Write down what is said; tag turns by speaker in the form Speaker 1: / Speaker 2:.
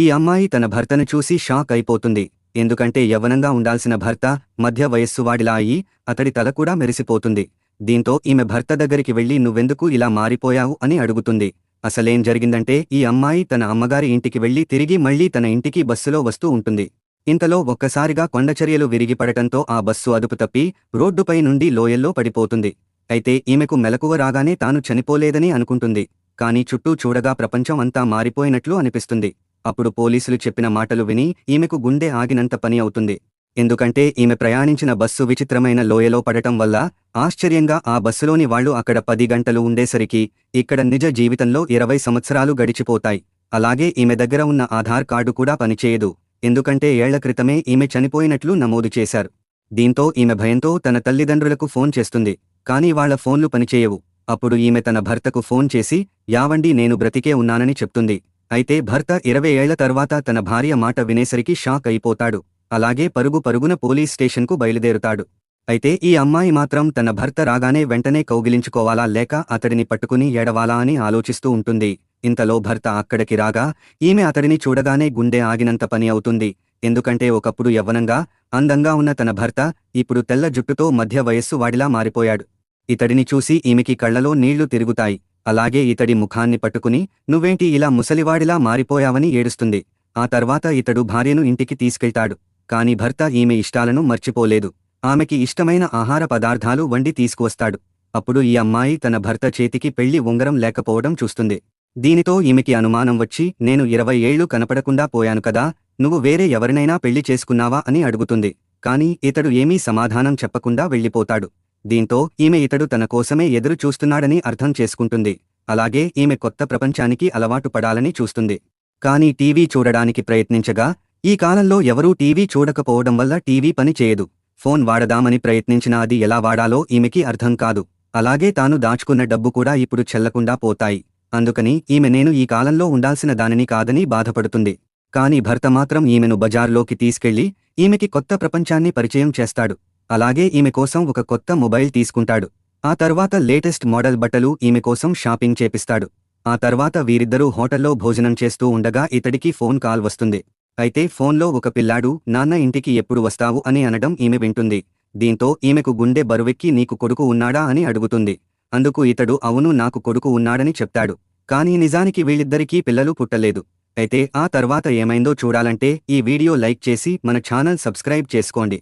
Speaker 1: ఈ అమ్మాయి తన భర్తను చూసి షాక్ అయిపోతుంది. ఎందుకంటే యవ్వనంగా ఉండాల్సిన భర్త మధ్య వయస్సువాడిలా అయి అతడి తల కూడా మెరిసిపోతుంది. దీంతో ఈమె భర్త దగ్గరికి వెళ్లి నువ్వెందుకు ఇలా మారిపోయావు అని అడుగుతుంది. అసలేం జరిగిందంటే ఈ అమ్మాయి తన అమ్మగారి ఇంటికి వెళ్లి తిరిగి మళ్లీ తన ఇంటికి బస్సులో వస్తూ ఉంటుంది. ఇంతలో ఒక్కసారిగా కొండచర్యలు విరిగిపడటంతో ఆ బస్సు అదుపు తప్పి రోడ్డుపై నుండి లోయల్లో పడిపోతుంది. అయితే ఈమెకు మెలకువ రాగానే తాను చనిపోలేదని అనుకుంటుంది. కాని చుట్టూ చూడగా ప్రపంచం అంతా మారిపోయినట్లు అనిపిస్తుంది. అప్పుడు పోలీసులు చెప్పిన మాటలు విని ఈమెకు గుండె ఆగినంత పని అవుతుంది. ఎందుకంటే ఈమె ప్రయాణించిన బస్సు విచిత్రమైన లోయలో పడటం వల్ల ఆశ్చర్యంగా ఆ బస్సులోని వాళ్లు అక్కడ 10 గంటలు ఉండేసరికి ఇక్కడ నిజ జీవితంలో 20 సంవత్సరాలు గడిచిపోతాయి. అలాగే ఈమె దగ్గర ఉన్న ఆధార్ కార్డు కూడా పనిచేయదు. ఎందుకంటే ఏళ్ల క్రితమే ఈమె చనిపోయినట్లు నమోదు చేశారు. దీంతో ఈమె భయంతో తన తల్లిదండ్రులకు ఫోన్ చేస్తుంది. కానీ వాళ్ల ఫోన్లు పనిచేయవు. అప్పుడు ఈమె తన భర్తకు ఫోన్ చేసి యావండి నేను బ్రతికే ఉన్నానని చెప్తుంది. అయితే భర్త 20 ఏళ్ల తర్వాత తన భార్య మాట వినేసరికి షాక్ అయిపోతాడు. అలాగే పరుగున పోలీస్ స్టేషన్కు బయలుదేరుతాడు. అయితే ఈ అమ్మాయి మాత్రం తన భర్త రాగానే వెంటనే కౌగిలించుకోవాలా లేక అతడిని పట్టుకుని ఏడవాలా అని ఆలోచిస్తూ ఉంటుంది. ఇంతలో భర్త అక్కడికి రాగా ఈమె అతడిని చూడగానే గుండె ఆగినంత పని అవుతుంది. ఎందుకంటే ఒకప్పుడు యవ్వనంగా అందంగా ఉన్న తన భర్త ఇప్పుడు తెల్ల జుట్టుతో మధ్య వయస్సు వాడిలా మారిపోయాడు. ఇతడిని చూసి ఈమెకి కళ్లలో నీళ్లు తిరుగుతాయి. అలాగే ఇతడి ముఖాన్ని పట్టుకుని నువ్వేంటి ఇలా ముసలివాడిలా మారిపోయావని ఏడుస్తుంది. ఆ తర్వాత ఇతడు భార్యను ఇంటికి తీసుకెళ్తాడు. కాని భర్త ఈమె ఇష్టాలను మర్చిపోలేదు. ఆమెకి ఇష్టమైన ఆహార పదార్థాలు వండి తీసుకువస్తాడు. అప్పుడు ఈ అమ్మాయి తన భర్త చేతికి పెళ్లి ఉంగరం లేకపోవడం చూస్తుంది. దీనితో ఈమెకి అనుమానం వచ్చి నేను 20 ఏళ్లు కనపడకుండా పోయాను కదా, నువ్వు వేరే ఎవరినైనా పెళ్లి చేసుకున్నావా అని అడుగుతుంది. కాని ఇతడు ఏమీ సమాధానం చెప్పకుండా వెళ్ళిపోతాడు. దీంతో ఈమె ఇతడు తన కోసమే ఎదురు చూస్తున్నాడని అర్థం చేసుకుంటుంది. అలాగే ఈమె కొత్త ప్రపంచానికి అలవాటు పడాలని చూస్తుంది. కాని టీవీ చూడడానికి ప్రయత్నించగా ఈ కాలంలో ఎవరూ టీవీ చూడకపోవడం వల్ల టీవీ పని చేయదు. ఫోన్ వాడదామని ప్రయత్నించినా అది ఎలా వాడాలో ఈమెకి అర్థం కాదు. అలాగే తాను దాచుకున్న డబ్బు కూడా ఇప్పుడు చెల్లకుండా పోతాయి. అందుకని ఈమె నేను ఈ కాలంలో ఉండాల్సిన దానిని కాదని బాధపడుతుంది. కాని భర్త మాత్రం ఈమెను బజార్లోకి తీసుకెళ్లి ఈమెకి కొత్త ప్రపంచాన్ని పరిచయం చేస్తాడు. అలాగే ఈమె కోసం ఒక కొత్త మొబైల్ తీసుకుంటాడు. ఆ తర్వాత లేటెస్ట్ మోడల్ బట్టలు ఈమె కోసం షాపింగ్ చేపిస్తాడు. ఆ తర్వాత వీరిద్దరూ హోటల్లో భోజనం చేస్తూ ఉండగా ఇతడికి ఫోన్ కాల్ వస్తుంది. అయితే ఫోన్లో ఒక పిల్లాడు నాన్న ఇంటికి ఎప్పుడు వస్తావు అని అనడం ఈమె వింటుంది. దీంతో ఈమెకు గుండె బరువెక్కి నీకు కొడుకు ఉన్నాడా అని అడుగుతుంది. అందుకు ఇతడు అవును నాకు కొడుకు ఉన్నాడని చెప్తాడు. కానీ నిజానికి వీళ్ళిద్దరికీ పిల్లలు పుట్టలేదు. అయితే ఆ తర్వాత ఏమైందో చూడాలంటే ఈ వీడియో లైక్ చేసి మన ఛానల్ సబ్స్క్రైబ్ చేసుకోండి.